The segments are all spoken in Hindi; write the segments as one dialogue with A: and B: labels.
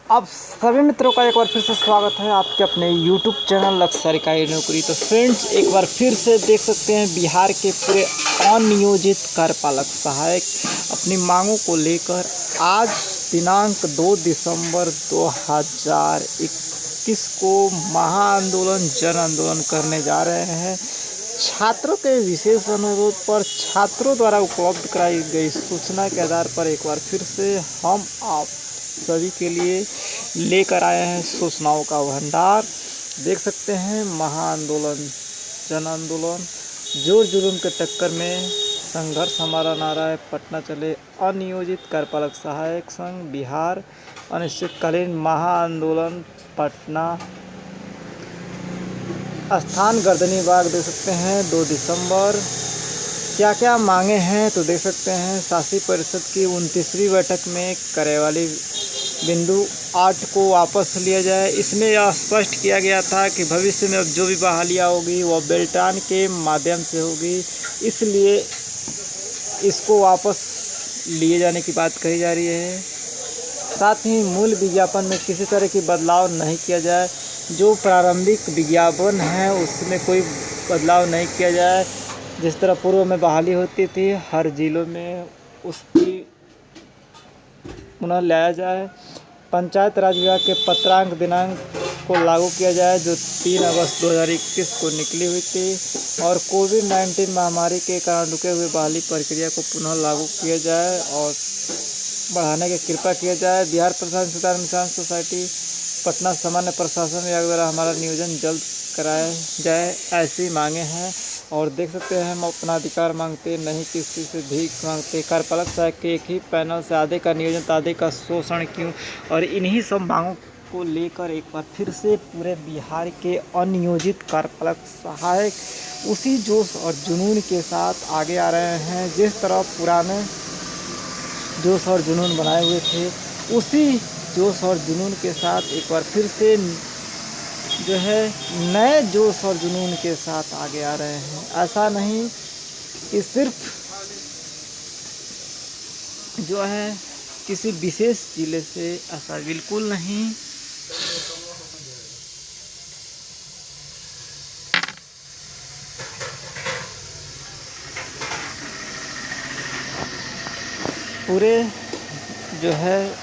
A: आप सभी मित्रों का एक बार फिर से स्वागत है आपके अपने YouTube चैनल लक्ष्य सरकारी नौकरी। तो फ्रेंड्स, एक बार फिर से देख सकते हैं बिहार के पूरे अनियोजित कार्यपालक सहायक अपनी मांगों को लेकर आज दिनांक 2 दिसंबर 2021 को महाआंदोलन जन आंदोलन करने जा रहे हैं। छात्रों के विशेष अनुरोध पर छात्रों द्वारा उपलब्ध कराई गई सूचना के आधार पर एक बार फिर से हम आप सभी के लिए लेकर आए हैं सूचनाओं का भंडार। देख सकते हैं महाआंदोलन जन आंदोलन जोर जुलूम के टक्कर में संघर्ष हमारा नारा है। पटना चले अनियोजित कार्यपालक सहायक संघ बिहार अनिश्चितकालीन महाआंदोलन पटना स्थान गर्दनी बाग। देख सकते हैं 2 दिसंबर क्या क्या मांगे हैं तो देख सकते हैं। शासी परिषद की 29वीं बैठक में कार्यवाही बिंदु 8 को वापस लिया जाए। इसमें यह स्पष्ट किया गया था कि भविष्य में अब जो भी बहालियाँ होगी वह बेल्टान के माध्यम से होगी, इसलिए इसको वापस लिए जाने की बात कही जा रही है। साथ ही मूल विज्ञापन में किसी तरह की बदलाव नहीं किया जाए। जो प्रारंभिक विज्ञापन है उसमें कोई बदलाव नहीं किया जाए। जिस तरह पूर्व में बहाली होती थी हर जिलों में उसकी पुनः लाया जाए। पंचायत राज विभाग के पत्रांक दिनांक को लागू किया जाए जो 3 अगस्त 2021 को निकली हुई थी और कोविड-19 महामारी के कारण रुके हुए बहाली प्रक्रिया को पुनः लागू किया जाए और बढ़ाने की कृपा किया जाए। बिहार प्रशासन सुधार मिशन सोसाइटी पटना सामान्य प्रशासन विभाग द्वारा हमारा नियोजन जल्द कराया जाए, ऐसी मांगे हैं। और देख सकते हैं हम अपना अधिकार मांगते नहीं किसी से भीख मांगते। कार्यपालक सहायक के एक ही पैनल से आधे का नियोजन तो आधे का शोषण क्यों। और इन्हीं सब मांगों को लेकर एक बार फिर से पूरे बिहार के अनियोजित कार्यपालक सहायक उसी जोश और जुनून के साथ आगे आ रहे हैं। जिस तरह पुराने जोश और जुनून बनाए हुए थे उसी जोश और जुनून के साथ एक बार फिर से जो है नए जोश और जुनून के साथ आगे आ रहे हैं। ऐसा नहीं कि सिर्फ जो है किसी विशेष जिले से, ऐसा बिल्कुल नहीं। पूरे जो है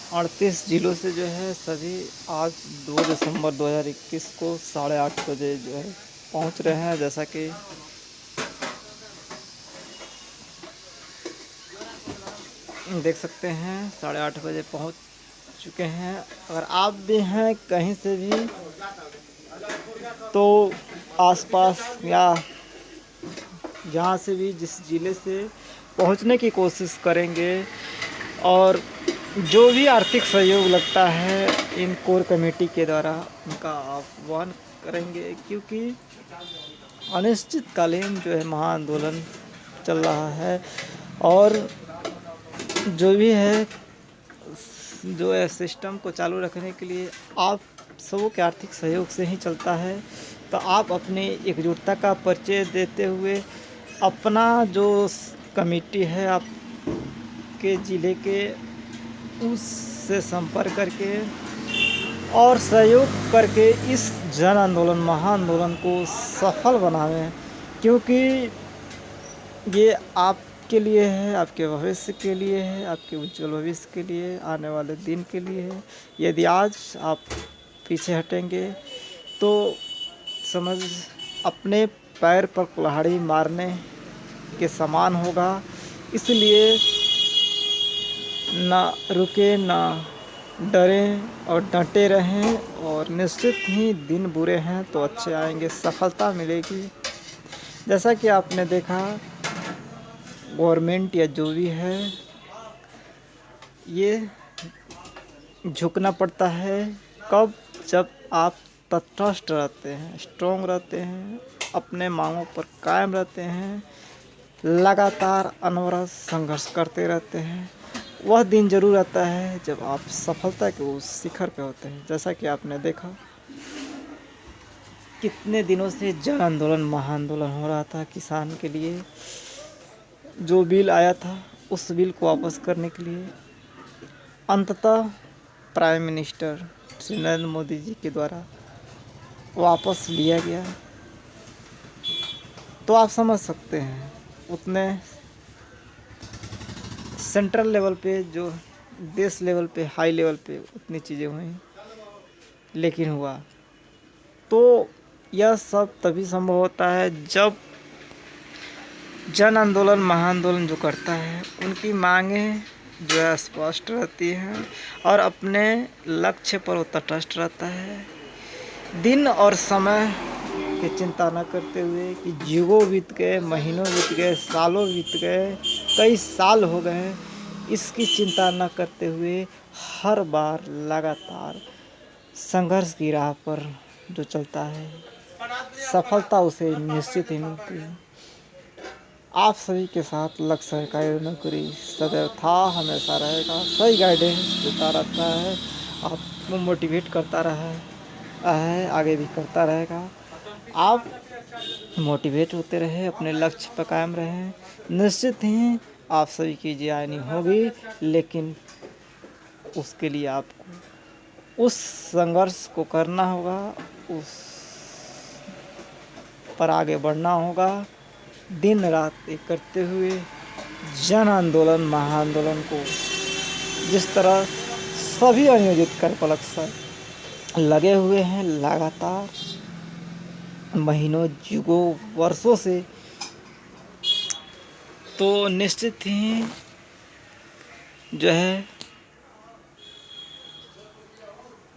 A: 38 जिलों से जो है सभी आज 2 दिसंबर 2021 को 8:30 बजे जो है पहुंच रहे हैं। जैसा कि देख सकते हैं 8:30 बजे पहुंच चुके हैं। अगर आप भी हैं कहीं से भी तो आसपास या जहाँ से भी जिस ज़िले से पहुँचने की कोशिश करेंगे और जो भी आर्थिक सहयोग लगता है इन कोर कमेटी के द्वारा उनका आह्वान करेंगे, क्योंकि अनिश्चितकालीन जो है महाआंदोलन चल रहा है और जो भी है जो है सिस्टम को चालू रखने के लिए आप सबों के आर्थिक सहयोग से ही चलता है। तो आप अपनी एकजुटता का परिचय देते हुए अपना जो कमेटी है आपके ज़िले के उससे संपर्क करके और सहयोग करके इस जन आंदोलन महाआंदोलन को सफल बनावें, क्योंकि ये आपके लिए है, आपके भविष्य के लिए है, आपके उज्जवल भविष्य के लिए, आने वाले दिन के लिए है। यदि आज आप पीछे हटेंगे तो समझ अपने पैर पर कुल्हाड़ी मारने के समान होगा। इसलिए ना रुके, ना डरें और डटे रहें। और निश्चित ही दिन बुरे हैं तो अच्छे आएंगे, सफलता मिलेगी। जैसा कि आपने देखा गवर्नमेंट या जो भी है ये झुकना पड़ता है कब, जब आप तटस्थ रहते हैं, स्ट्रॉन्ग रहते हैं, अपने मांगों पर कायम रहते हैं, लगातार अनवरत संघर्ष करते रहते हैं। वह दिन जरूर आता है जब आप सफलता के उस शिखर पे होते हैं। जैसा कि आपने देखा कितने दिनों से जन आंदोलन महाआंदोलन हो रहा था किसान के लिए। जो बिल आया था उस बिल को वापस करने के लिए अंततः प्राइम मिनिस्टर श्री नरेंद्र मोदी जी के द्वारा वापस लिया गया। तो आप समझ सकते हैं उतने सेंट्रल लेवल पे, जो देश लेवल पे, हाई लेवल पे उतनी चीज़ें हुई, लेकिन हुआ। तो यह सब तभी संभव होता है जब जन आंदोलन, महाआंदोलन जो करता है, उनकी मांगें जो है स्पष्ट रहती हैं और अपने लक्ष्य पर वो तटस्थ रहता है। दिन और समय की चिंता न करते हुए कि युगों बीत गए, महीनों बीत गए, सालों बीत गए, कई साल हो गए, इसकी चिंता न करते हुए हर बार लगातार संघर्ष की राह पर जो चलता है, सफलता उसे निश्चित ही मिलती है। आप सभी के साथ लक्ष्य सरकारी नौकरी सदैव था, हमेशा रहेगा, सही गाइडेंस देता रहता है, आपको मोटिवेट करता रहा है, आगे भी करता रहेगा। आप मोटिवेट होते रहे, अपने लक्ष्य पर कायम रहें, निश्चित ही आप सभी की जीआईनी होगी, लेकिन उसके लिए आपको उस संघर्ष को करना होगा, उस पर आगे बढ़ना होगा, दिन रात एक करते हुए जन आंदोलन, महाआंदोलन को जिस तरह सभी अनियोजित कार्यपालक सर लगे हुए हैं लगातार महीनों, युगों, वर्षों से, तो निश्चित ही जो है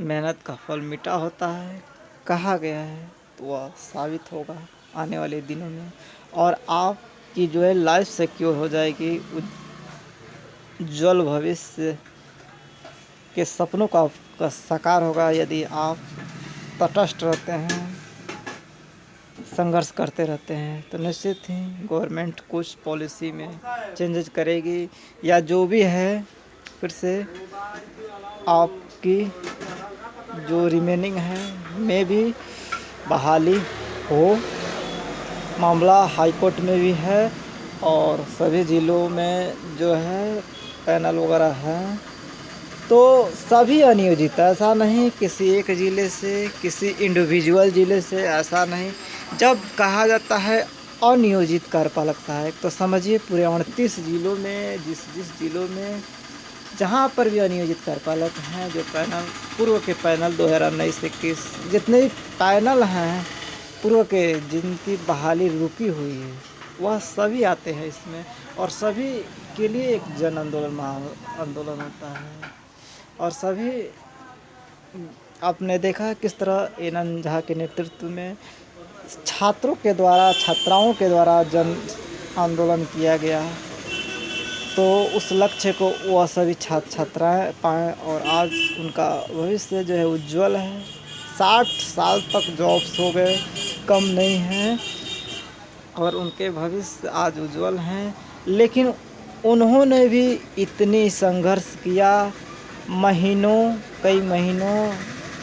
A: मेहनत का फल मीठा होता है, कहा गया है, तो वह साबित होगा आने वाले दिनों में। और आपकी जो है लाइफ सिक्योर हो जाएगी, उज्ज्वल भविष्य के सपनों का साकार होगा यदि आप तटस्थ रहते हैं, संघर्ष करते रहते हैं। तो निश्चित ही गवर्नमेंट कुछ पॉलिसी में चेंजेस करेगी, या जो भी है फिर से आपकी जो रिमेनिंग है में भी बहाली हो। मामला हाई कोर्ट में भी है और सभी ज़िलों में जो है पैनल वगैरह हैं, तो सभी अनियोजित, ऐसा नहीं किसी एक ज़िले से, किसी इंडिविजुअल ज़िले से, ऐसा नहीं। जब कहा जाता है अनियोजित कार्यपालक सहायक, तो समझिए पूरे 38 ज़िलों में, जिस ज़िलों में जहाँ पर भी अनियोजित कार्यपालक हैं, जो पैनल पूर्व के पैनल 2019-21 जितने भी पैनल हैं पूर्व के, जिनकी बहाली रुकी हुई है, वह सभी आते हैं इसमें, और सभी के लिए एक जन आंदोलन, महा आंदोलन होता है। और सभी आपने देखा किस तरह एनएन झा के नेतृत्व में छात्रों के द्वारा, छात्राओं के द्वारा जन आंदोलन किया गया, तो उस लक्ष्य को वह सभी छात्र छात्राएँ पाएँ और आज उनका भविष्य जो है उज्ज्वल है। 60 साल तक जॉब्स हो गए, कम नहीं हैं, और उनके भविष्य आज उज्ज्वल हैं। लेकिन उन्होंने भी इतनी संघर्ष किया, महीनों, कई महीनों,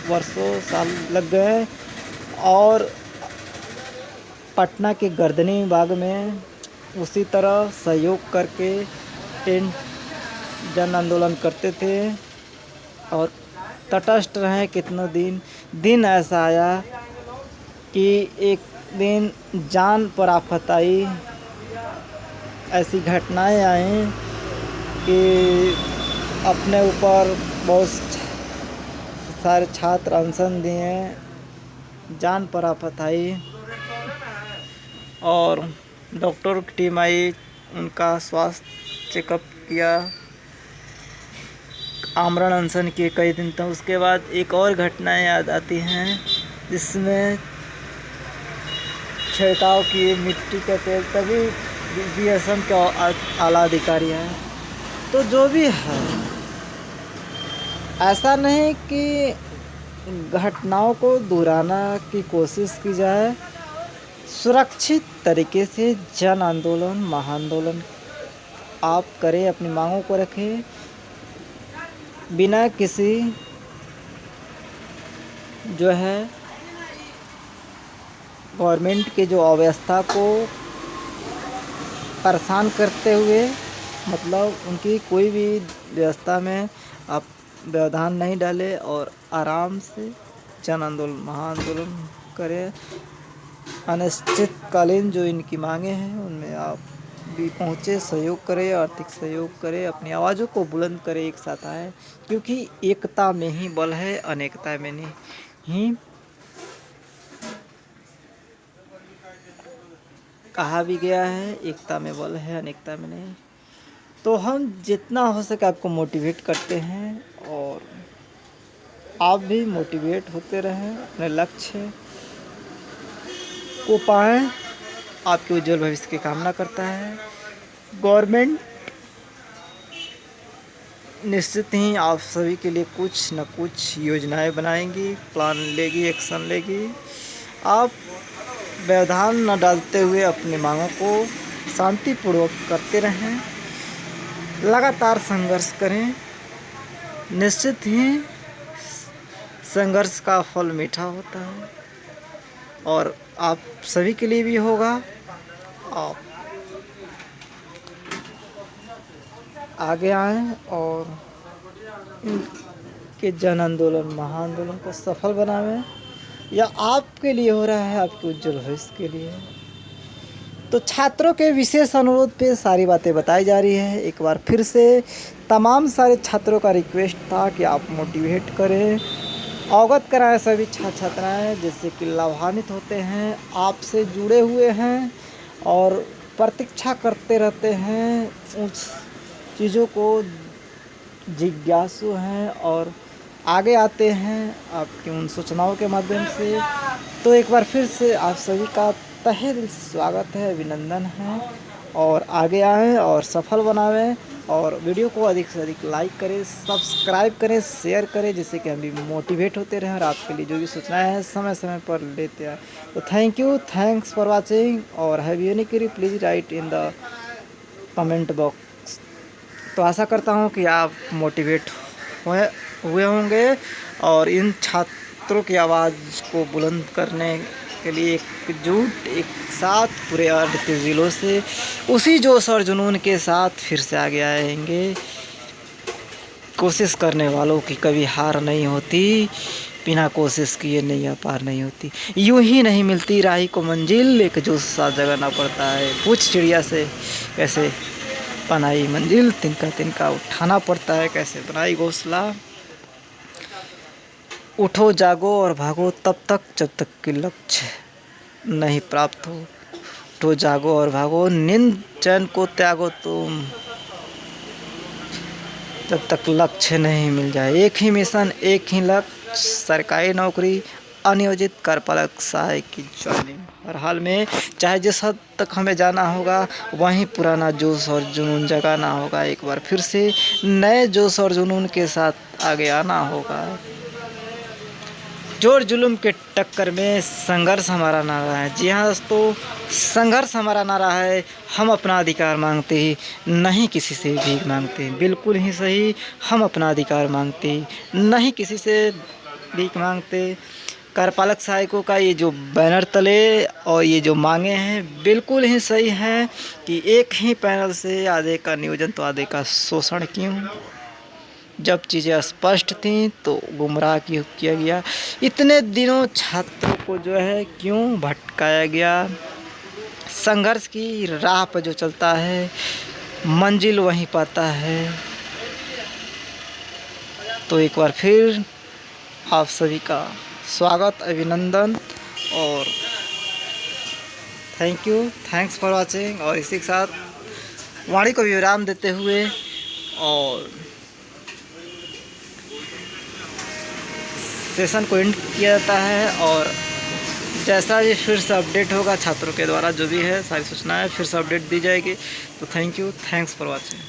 A: वर्षों, साल लग गए, और पटना के गर्दनी बाग में उसी तरह सहयोग करके टेंट जन आंदोलन करते थे और तटस्थ रहे। कितना दिन ऐसा आया कि एक दिन जान पर आफत आई, ऐसी घटनाएं आई कि अपने ऊपर बहुत सारे छात्र अनशन दिए, जान पर आफत आई, और डॉक्टर की टीम आई, उनका स्वास्थ्य चेकअप किया, आमरण अनशन किए कई दिन तक। उसके बाद एक और घटनाएं याद आती हैं जिसमें छिड़काव किए मिट्टी का तेल, तभी बीएसएफ के आला अधिकारी हैं। तो जो भी है, ऐसा नहीं कि घटनाओं को दोहराना की कोशिश की जाए, सुरक्षित तरीके से जन आंदोलन, महाआंदोलन आप करें, अपनी मांगों को रखें, बिना किसी जो है गवर्नमेंट के जो अव्यवस्था को परेशान करते हुए, मतलब उनकी कोई भी व्यवस्था में आप व्यवधान नहीं डालें और आराम से जन आंदोलन महाआंदोलन करें। अनिश्चितकालीन जो इनकी मांगे हैं उनमें आप भी पहुँचे, सहयोग करें, आर्थिक सहयोग करें, अपनी आवाज़ों को बुलंद करें, एक साथ आएँ, क्योंकि एकता में ही बल है, अनेकता में नहीं। कहा भी गया है एकता में बल है, अनेकता में नहीं। तो हम जितना हो सके आपको मोटिवेट करते हैं और आप भी मोटिवेट होते रहें, अपने लक्ष्य को पाएँ। आपके उज्जवल भविष्य की कामना करता है। गवर्नमेंट निश्चित ही आप सभी के लिए कुछ न कुछ योजनाएं बनाएंगी, प्लान लेगी, एक्शन लेगी। आप व्यवधान न डालते हुए अपनी मांगों को शांतिपूर्वक करते रहें, लगातार संघर्ष करें। निश्चित ही संघर्ष का फल मीठा होता है और आप सभी के लिए भी होगा। आप आगे आएं और इनके जन आंदोलन महाआंदोलन को सफल बनावें। यह आपके लिए हो रहा है, आपके उज्जवल भविष्य के लिए। तो छात्रों के विशेष अनुरोध पे सारी बातें बताई जा रही है। एक बार फिर से तमाम सारे छात्रों का रिक्वेस्ट था कि आप मोटिवेट करें, अवगत कराएं सभी छात्र छात्राएँ, जिससे कि लाभान्वित होते हैं, आपसे जुड़े हुए हैं और प्रतीक्षा करते रहते हैं, उस चीज़ों को जिज्ञासु हैं और आगे आते हैं आपकी उन सूचनाओं के माध्यम से। तो एक बार फिर से आप सभी का तहे दिल से स्वागत है, अभिनंदन है और आगे आएँ और सफल बनावें और वीडियो को अधिक से अधिक लाइक करें, सब्सक्राइब करें, शेयर करें, जिससे कि हम भी मोटिवेट होते रहें और आपके लिए जो भी सूचनाएं हैं समय समय पर लेते हैं। तो थैंक्स फॉर वाचिंग और have any query please write in the comment box. तो आशा करता हूँ कि आप मोटिवेट हुए होंगे और इन छात्रों की आवाज़ को बुलंद करने के लिए एकजुट एक साथ पूरे 38 ज़िलों से उसी जोश और जुनून के साथ फिर से आगे आएंगे। कोशिश करने वालों की कभी हार नहीं होती, बिना कोशिश किए नैया पार नहीं होती। यूं ही नहीं मिलती राही को मंजिल, एक जोश सा जगाना पड़ता है। पूछ चिड़िया से कैसे बनाई मंजिल, तिनका तिनका उठाना पड़ता है, कैसे बनाई घोंसला। उठो जागो और भागो तब तक जब तक कि लक्ष्य नहीं प्राप्त हो। उठो जागो और भागो, नींद चैन को त्यागो तुम जब तक लक्ष्य नहीं मिल जाए। एक ही मिशन, एक ही लक्ष्य, सरकारी नौकरी, अनियोजित कार्यपालक सहायक की ज्वाइनिंग। हर हाल में चाहे जिस हद तक हमें जाना होगा, वहीं पुराना जोश और जुनून जगाना होगा। एक बार फिर से नए जोश और जुनून के साथ आगे आना होगा। जोर जुल्म के टक्कर में संघर्ष हमारा नारा है। जी हाँ दोस्तों, संघर्ष हमारा नारा है। हम अपना अधिकार मांगते ही नहीं किसी से भीख मांगते। बिल्कुल ही सही, हम अपना अधिकार मांगते नहीं किसी से भीख मांगते। कार्यपालक सहायकों का ये जो बैनर तले और ये जो मांगे हैं बिल्कुल ही सही हैं कि एक ही पैनल से आधे का नियोजन तो आधे का शोषण क्यों। जब चीज़ें स्पष्ट थीं तो गुमराह किया गया। इतने दिनों छात्रों को जो है क्यों भटकाया गया। संघर्ष की राह पर जो चलता है मंजिल वहीं पाता है। तो एक बार फिर आप सभी का स्वागत, अभिनंदन और थैंक्स फॉर वाचिंग। और इसी के साथ वाणी को विराम देते हुए और सेशन को एंड किया जाता है। और जैसा भी फिर से अपडेट होगा छात्रों के द्वारा जो भी है सारी सूचनाएं फिर से अपडेट दी जाएगी। तो थैंक्स फॉर वाचिंग।